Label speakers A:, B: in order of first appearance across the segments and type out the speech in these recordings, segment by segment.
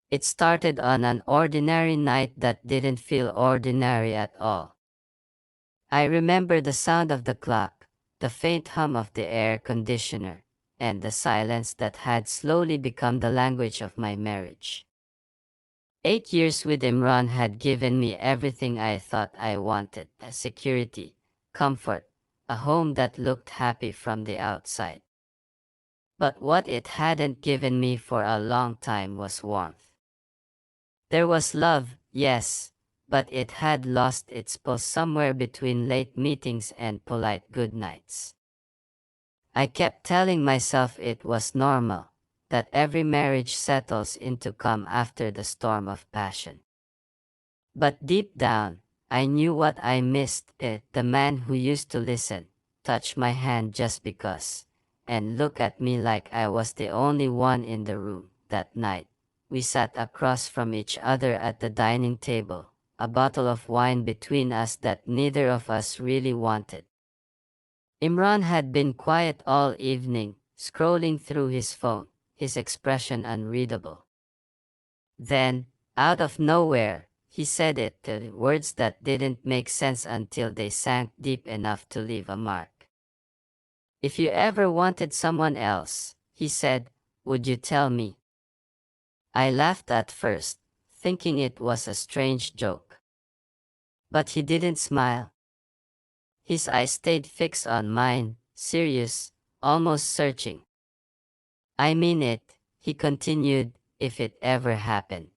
A: It started on an ordinary night that didn't feel ordinary at all. I remember the sound of the clock, the faint hum of the air conditioner, and the silence that had slowly become the language of my marriage. 8 years with Imran had given me everything I thought I wanted: a security, comfort, a home that looked happy from the outside. But what it hadn't given me for a long time was warmth. There was love, yes, but it had lost its pulse somewhere between late meetings and polite goodnights. I kept telling myself it was normal, that every marriage settles into calm after the storm of passion. But deep down, I knew what I missed: the man who used to listen, touch my hand just because, and look at me like I was the only one in the room. That night, we sat across from each other at the dining table, a bottle of wine between us that neither of us really wanted. Imran had been quiet all evening, scrolling through his phone, his expression unreadable. Then, out of nowhere, he said it, the words that didn't make sense until they sank deep enough to leave a mark. "If you ever wanted someone else," he said, "would you tell me?" I laughed at first, thinking it was a strange joke. But he didn't smile. His eyes stayed fixed on mine, serious, almost searching. "I mean it," he continued, "if it ever happened.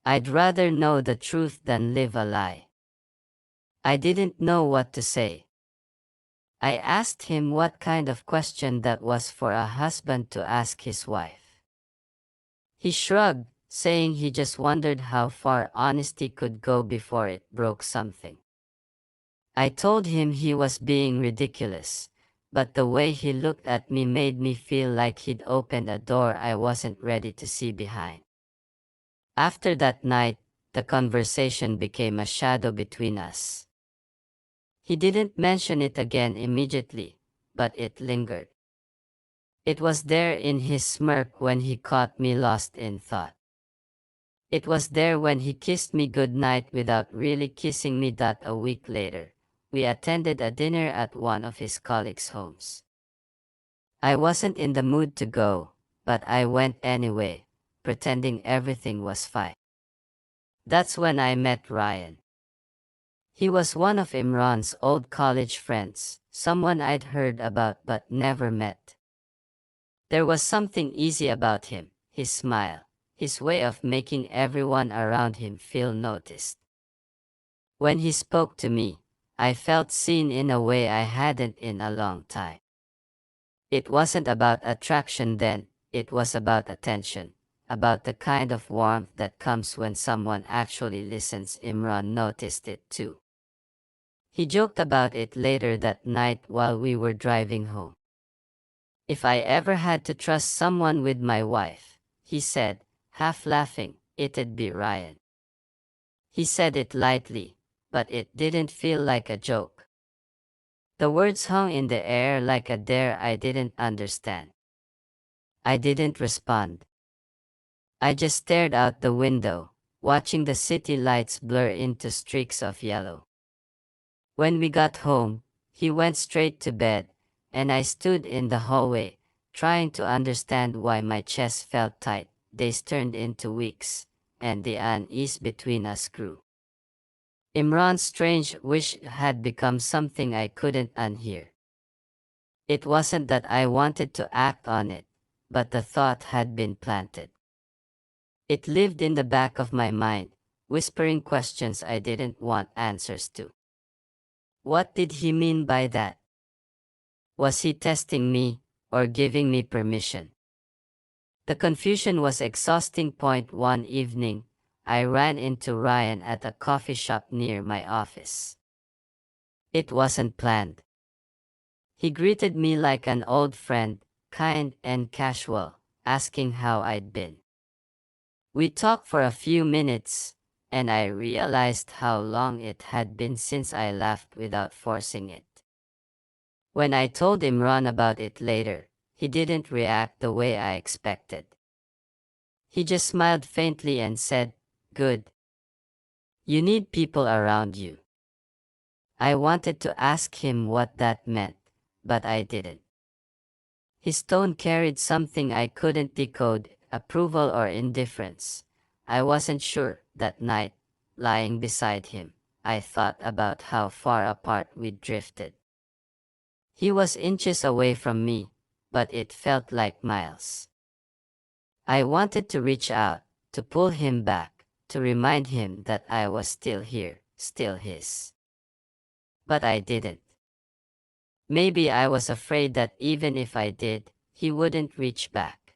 A: I'd rather know the truth than live a lie." I didn't know what to say. I asked him what kind of question that was for a husband to ask his wife. He shrugged, saying he just wondered how far honesty could go before it broke something. I told him he was being ridiculous, but the way he looked at me made me feel like he'd opened a door I wasn't ready to see behind. After that night, the conversation became a shadow between us. He didn't mention it again immediately, but it lingered. It was there in his smirk when he caught me lost in thought. It was there when he kissed me goodnight without really kissing me. That a week later, we attended a dinner at one of his colleagues' homes. I wasn't in the mood to go, but I went anyway, pretending everything was fine. That's when I met Ryan. He was one of Imran's old college friends, someone I'd heard about but never met. There was something easy about him: his smile, his way of making everyone around him feel noticed. When he spoke to me, I felt seen in a way I hadn't in a long time. It wasn't about attraction then, it was about attention, about the kind of warmth that comes when someone actually listens. Imran noticed it too. He joked about it later that night while we were driving home. "If I ever had to trust someone with my wife," he said, half laughing, "it'd be Ryan." He said it lightly, but it didn't feel like a joke. The words hung in the air like a dare I didn't understand. I didn't respond. I just stared out the window, watching the city lights blur into streaks of yellow. When we got home, he went straight to bed, and I stood in the hallway, trying to understand why my chest felt tight. Days turned into weeks, and the unease between us grew. Imran's strange wish had become something I couldn't unhear. It wasn't that I wanted to act on it, but the thought had been planted. It lived in the back of my mind, whispering questions I didn't want answers to. What did he mean by that? Was he testing me, or giving me permission? The confusion was exhausting. One evening, I ran into Ryan at a coffee shop near my office. It wasn't planned. He greeted me like an old friend, kind and casual, asking how I'd been. We talked for a few minutes, and I realized how long it had been since I laughed without forcing it. When I told Imran about it later, he didn't react the way I expected. He just smiled faintly and said, "Good. You need people around you." I wanted to ask him what that meant, but I didn't. His tone carried something I couldn't decode, approval or indifference. I wasn't sure. That night, lying beside him, I thought about how far apart we'd drifted. He was inches away from me, but it felt like miles. I wanted to reach out, to pull him back, to remind him that I was still here, still his. But I didn't. Maybe I was afraid that even if I did, he wouldn't reach back.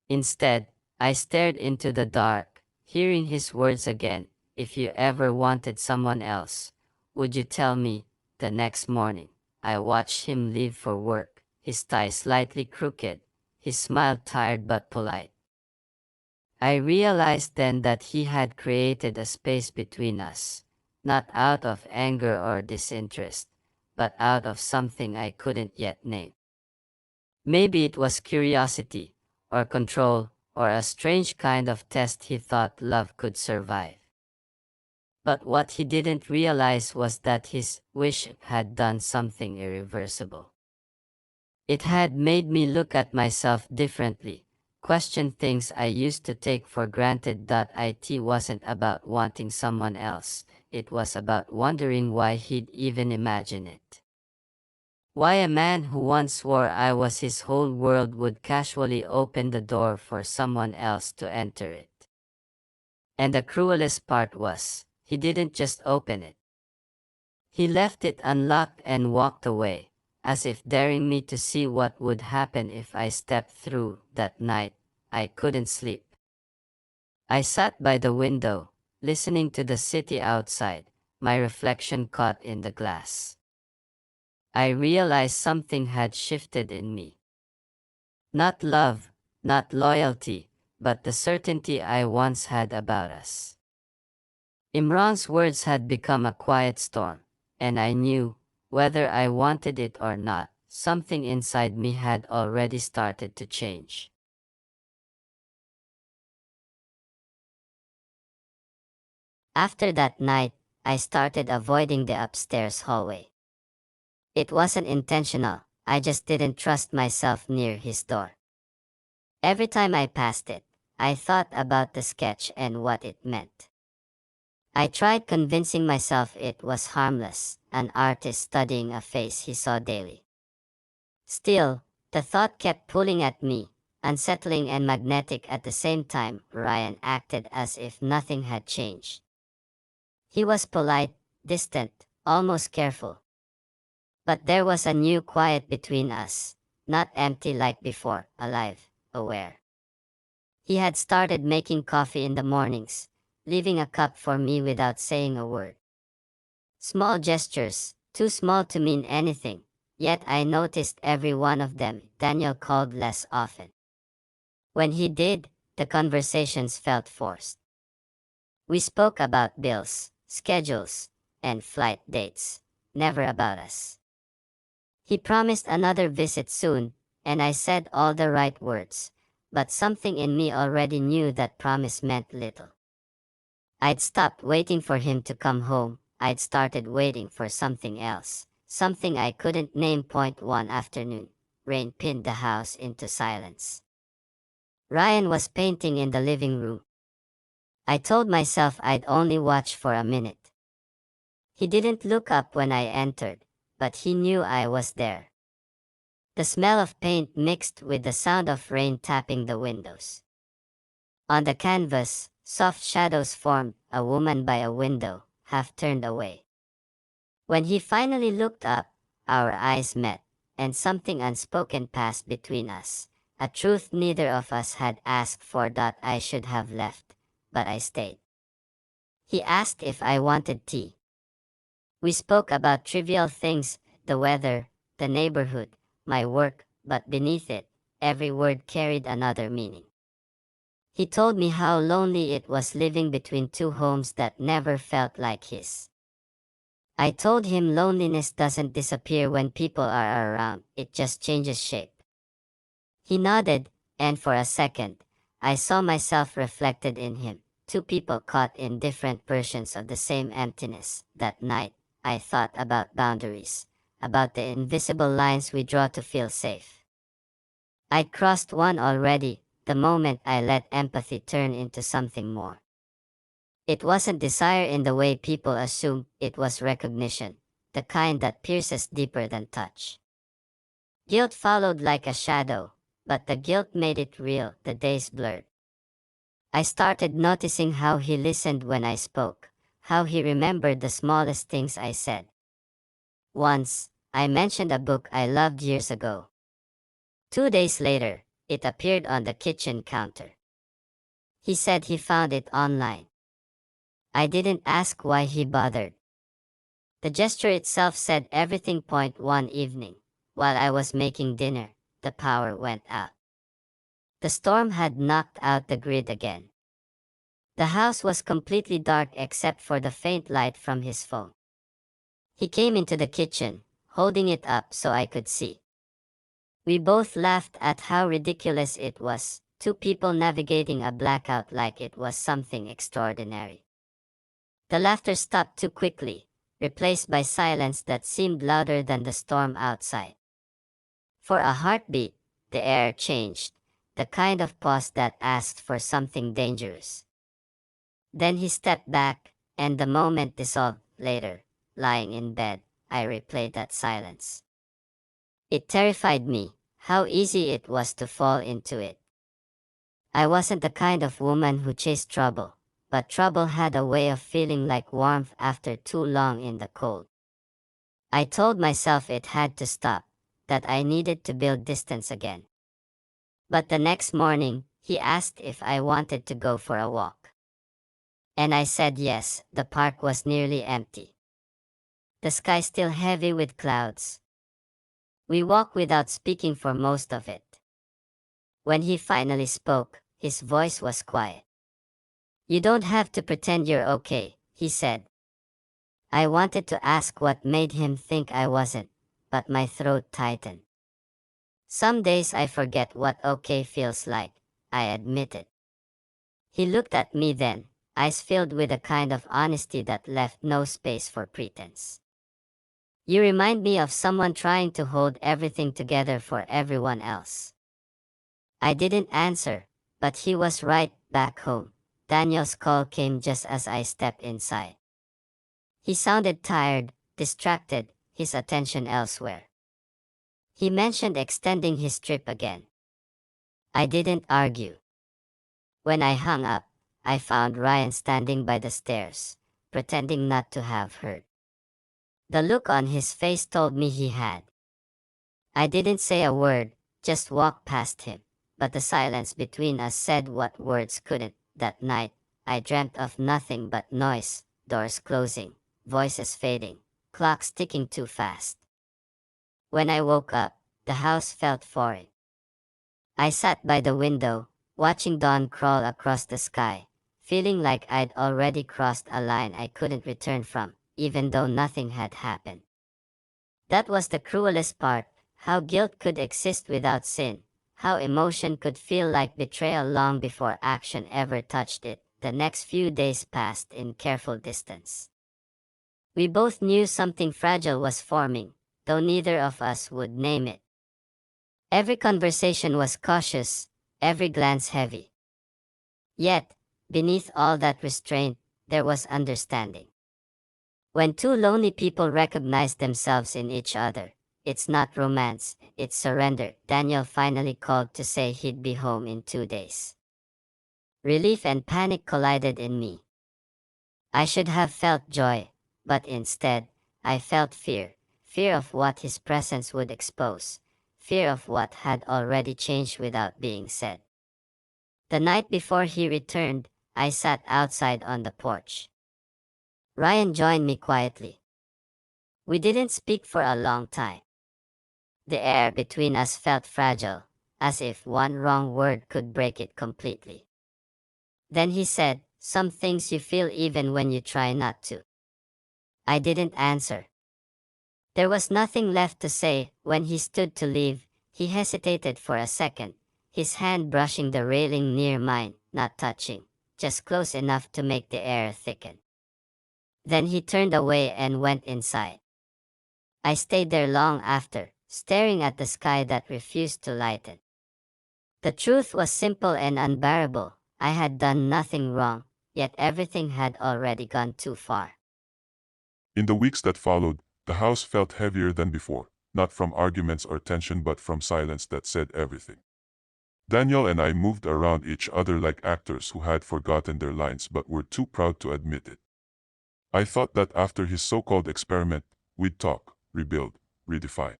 A: Instead, I stared into the dark, hearing his words again. "If you ever wanted someone else, would you tell me?" The next morning, I watched him leave for work, his tie slightly crooked, his smile tired but polite. I realized then that he had created a space between us, not out of anger or disinterest, but out of something I couldn't yet name. Maybe it was curiosity, or control, or a strange kind of test he thought love could survive. But what he didn't realize was that his wish had done something irreversible. It had made me look at myself differently, question things I used to take for granted. It wasn't about wanting someone else, it was about wondering why he'd even imagine it. Why a man who once swore I was his whole world would casually open the door for someone else to enter it. And the cruelest part was, he didn't just open it. He left it unlocked and walked away, as if daring me to see what would happen if I stepped through. That night, I couldn't sleep. I sat by the window, listening to the city outside, my reflection caught in the glass. I realized something had shifted in me. Not love, not loyalty, but the certainty I once had about us. Imran's words had become a quiet storm, and I knew, whether I wanted it or not, something inside me had already started to change. After that night, I started avoiding the upstairs hallway. It wasn't intentional, I just didn't trust myself near his door. Every time I passed it, I thought about the sketch and what it meant. I tried convincing myself it was harmless, an artist studying a face he saw daily. Still, the thought kept pulling at me, unsettling and magnetic at the same time. Ryan acted as if nothing had changed. He was polite, distant, almost careful. But there was a new quiet between us, not empty like before, alive, aware. He had started making coffee in the mornings, leaving a cup for me without saying a word. Small gestures, too small to mean anything, yet I noticed every one of them. Daniel called less often. When he did, the conversations felt forced. We spoke about bills, schedules, and flight dates, never about us. He promised another visit soon, and I said all the right words, but something in me already knew that promise meant little. I'd stopped waiting for him to come home. I'd started waiting for something else, something I couldn't name. One afternoon, rain pinned the house into silence. Ryan was painting in the living room. I told myself I'd only watch for a minute. He didn't look up when I entered, but he knew I was there. The smell of paint mixed with the sound of rain tapping the windows. On the canvas, soft shadows formed, a woman by a window, half turned away. When he finally looked up, our eyes met, and something unspoken passed between us, a truth neither of us had asked for. I should have left, but I stayed. He asked if I wanted tea. We spoke about trivial things, the weather, the neighborhood, my work, but beneath it, every word carried another meaning. He told me how lonely it was living between two homes that never felt like his. I told him loneliness doesn't disappear when people are around, it just changes shape. He nodded, and for a second, I saw myself reflected in him, two people caught in different versions of the same emptiness. That night, I thought about boundaries, about the invisible lines we draw to feel safe. I'd crossed one already, the moment I let empathy turn into something more. It wasn't desire in the way people assume, it was recognition, the kind that pierces deeper than touch. Guilt followed like a shadow, but the guilt made it real. The days blurred. I started noticing how he listened when I spoke, how he remembered the smallest things I said. Once, I mentioned a book I loved years ago. 2 days later, it appeared on the kitchen counter. He said he found it online. I didn't ask why he bothered. The gesture itself said everything. One evening, while I was making dinner, the power went out. The storm had knocked out the grid again. The house was completely dark except for the faint light from his phone. He came into the kitchen, holding it up so I could see. We both laughed at how ridiculous it was, two people navigating a blackout like it was something extraordinary. The laughter stopped too quickly, replaced by silence that seemed louder than the storm outside. For a heartbeat, the air changed, the kind of pause that asked for something dangerous. Then he stepped back, and the moment dissolved. Later, lying in bed, I replayed that silence. It terrified me, how easy it was to fall into it. I wasn't the kind of woman who chased trouble, but trouble had a way of feeling like warmth after too long in the cold. I told myself it had to stop, that I needed to build distance again. But the next morning, he asked if I wanted to go for a walk. And I said yes. The park was nearly empty. The sky still heavy with clouds. We walked without speaking for most of it. When he finally spoke, his voice was quiet. "You don't have to pretend you're okay," he said. I wanted to ask what made him think I wasn't, but my throat tightened. Some days I forget what okay feels like, I admitted. He looked at me then, eyes filled with a kind of honesty that left no space for pretense. "You remind me of someone trying to hold everything together for everyone else." I didn't answer, but he was right. Back home, Daniel's call came just as I stepped inside. He sounded tired, distracted, his attention elsewhere. He mentioned extending his trip again. I didn't argue. When I hung up, I found Ryan standing by the stairs, pretending not to have heard. The look on his face told me he had. I didn't say a word, just walked past him, but the silence between us said what words couldn't. That night, I dreamt of nothing but noise, doors closing, voices fading, clocks ticking too fast. When I woke up, the house felt foreign. I sat by the window, watching dawn crawl across the sky, feeling like I'd already crossed a line I couldn't return from, even though nothing had happened. That was the cruelest part, how guilt could exist without sin, how emotion could feel like betrayal long before action ever touched it. The next few days passed in careful distance. We both knew something fragile was forming, though neither of us would name it. Every conversation was cautious, every glance heavy. Yet, beneath all that restraint, there was understanding. When two lonely people recognize themselves in each other, it's not romance, it's surrender. Daniel finally called to say he'd be home in 2 days. Relief and panic collided in me. I should have felt joy, but instead, I felt fear. Fear of what his presence would expose. Fear of what had already changed without being said. The night before he returned, I sat outside on the porch. Ryan joined me quietly. We didn't speak for a long time. The air between us felt fragile, as if one wrong word could break it completely. Then he said, "Some things you feel even when you try not to." I didn't answer. There was nothing left to say. When he stood to leave, he hesitated for a second, his hand brushing the railing near mine, not touching, just close enough to make the air thicken. Then he turned away and went inside. I stayed there long after, staring at the sky that refused to lighten. The truth was simple and unbearable. I had done nothing wrong, yet everything had already gone too far.
B: In the weeks that followed, the house felt heavier than before, not from arguments or tension but from silence that said everything. Daniel and I moved around each other like actors who had forgotten their lines but were too proud to admit it. I thought that after his so-called experiment, we'd talk, rebuild, redefine.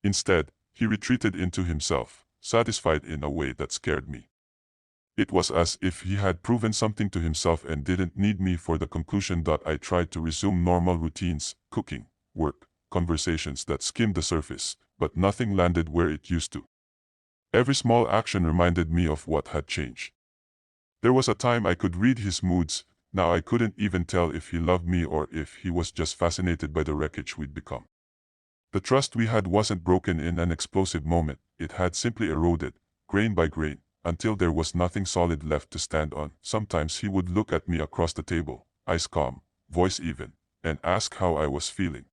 B: Instead, he retreated into himself, satisfied in a way that scared me. It was as if he had proven something to himself and didn't need me for the conclusion. That I tried to resume normal routines, cooking, work, conversations that skimmed the surface, but nothing landed where it used to. Every small action reminded me of what had changed. There was a time I could read his moods. Now I couldn't even tell if he loved me or if he was just fascinated by the wreckage we'd become. The trust we had wasn't broken in an explosive moment. It had simply eroded, grain by grain, until there was nothing solid left to stand on. Sometimes he would look at me across the table, eyes calm, voice even, and ask how I was feeling.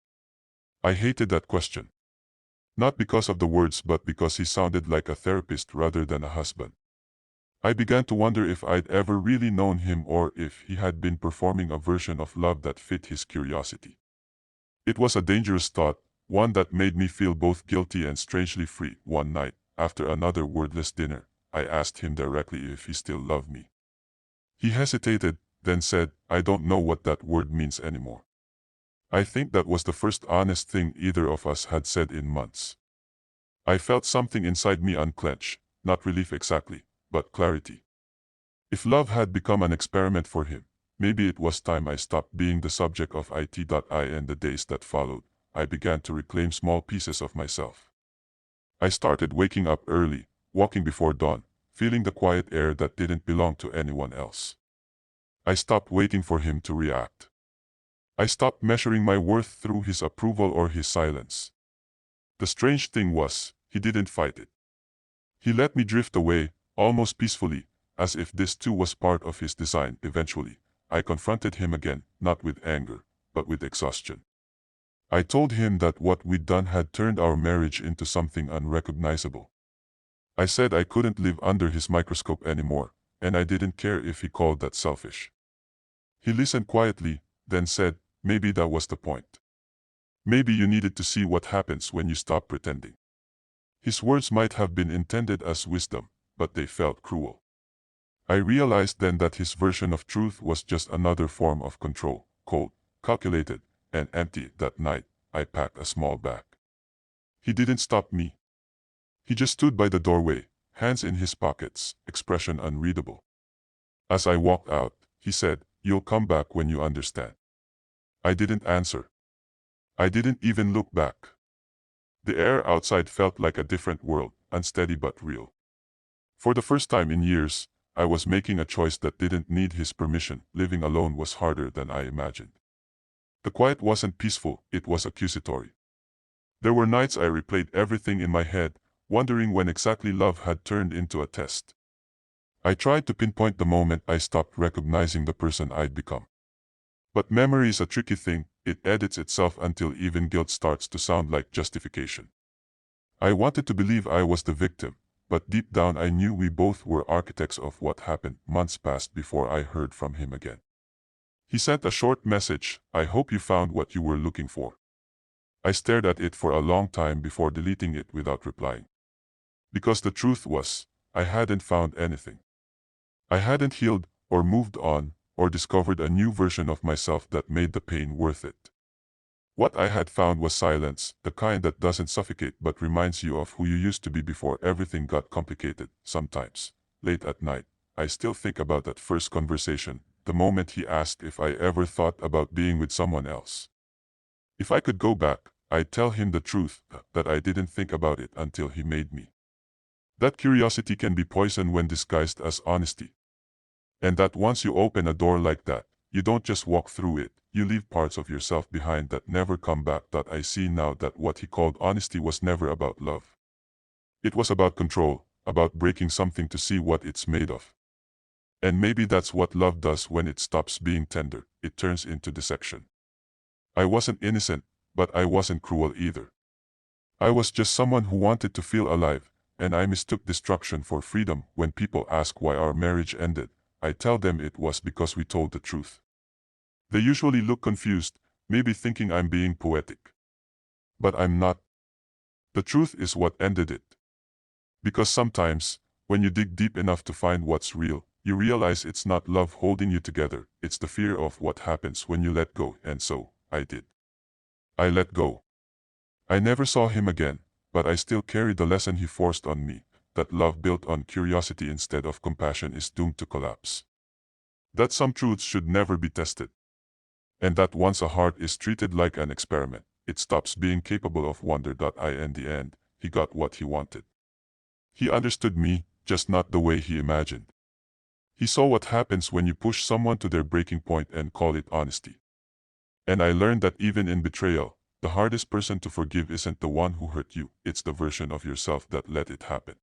B: I hated that question. Not because of the words but because he sounded like a therapist rather than a husband. I began to wonder if I'd ever really known him or if he had been performing a version of love that fit his curiosity. It was a dangerous thought, one that made me feel both guilty and strangely free. One night, after another wordless dinner, I asked him directly if he still loved me. He hesitated, then said, "I don't know what that word means anymore." I think that was the first honest thing either of us had said in months. I felt something inside me unclench, not relief exactly, but clarity. If love had become an experiment for him, maybe it was time I stopped being the subject of it. In the days that followed, I began to reclaim small pieces of myself. I started waking up early, walking before dawn, feeling the quiet air that didn't belong to anyone else. I stopped waiting for him to react. I stopped measuring my worth through his approval or his silence. The strange thing was, he didn't fight it. He let me drift away, almost peacefully, as if this too was part of his design. Eventually, I confronted him again, not with anger, but with exhaustion. I told him that what we'd done had turned our marriage into something unrecognizable. I said I couldn't live under his microscope anymore, and I didn't care if he called that selfish. He listened quietly, then said, "Maybe that was the point. Maybe you needed to see what happens when you stop pretending." His words might have been intended as wisdom, but they felt cruel. I realized then that his version of truth was just another form of control, cold, calculated, and empty. That night, I packed a small bag. He didn't stop me. He just stood by the doorway, hands in his pockets, expression unreadable. As I walked out, he said, "You'll come back when you understand." I didn't answer. I didn't even look back. The air outside felt like a different world, unsteady but real. For the first time in years, I was making a choice that didn't need his permission. Living alone was harder than I imagined. The quiet wasn't peaceful, it was accusatory. There were nights I replayed everything in my head, wondering when exactly love had turned into a test. I tried to pinpoint the moment I stopped recognizing the person I'd become. But memory is a tricky thing. It edits itself until even guilt starts to sound like justification. I wanted to believe I was the victim, but deep down I knew we both were architects of what happened. Months passed before I heard from him again. He sent a short message, "I hope you found what you were looking for." I stared at it for a long time before deleting it without replying. Because the truth was, I hadn't found anything. I hadn't healed, or moved on, or discovered a new version of myself that made the pain worth it. What I had found was silence, the kind that doesn't suffocate but reminds you of who you used to be before everything got complicated. Sometimes, late at night, I still think about that first conversation, the moment he asked if I ever thought about being with someone else. If I could go back, I'd tell him the truth, that I didn't think about it until he made me. That curiosity can be poison when disguised as honesty. And that once you open a door like that, you don't just walk through it, you leave parts of yourself behind that never come back. That I see now that what he called honesty was never about love. It was about control, about breaking something to see what it's made of. And maybe that's what love does when it stops being tender, it turns into dissection. I wasn't innocent, but I wasn't cruel either. I was just someone who wanted to feel alive, and I mistook destruction for freedom. When people ask why our marriage ended, I tell them it was because we told the truth. They usually look confused, maybe thinking I'm being poetic. But I'm not. The truth is what ended it. Because sometimes, when you dig deep enough to find what's real, you realize it's not love holding you together, it's the fear of what happens when you let go, and so, I did. I let go. I never saw him again, but I still carry the lesson he forced on me, that love built on curiosity instead of compassion is doomed to collapse. That some truths should never be tested. And that once a heart is treated like an experiment, it stops being capable of wonder. In the end, he got what he wanted. He understood me, just not the way he imagined. He saw what happens when you push someone to their breaking point and call it honesty. And I learned that even in betrayal, the hardest person to forgive isn't the one who hurt you, it's the version of yourself that let it happen.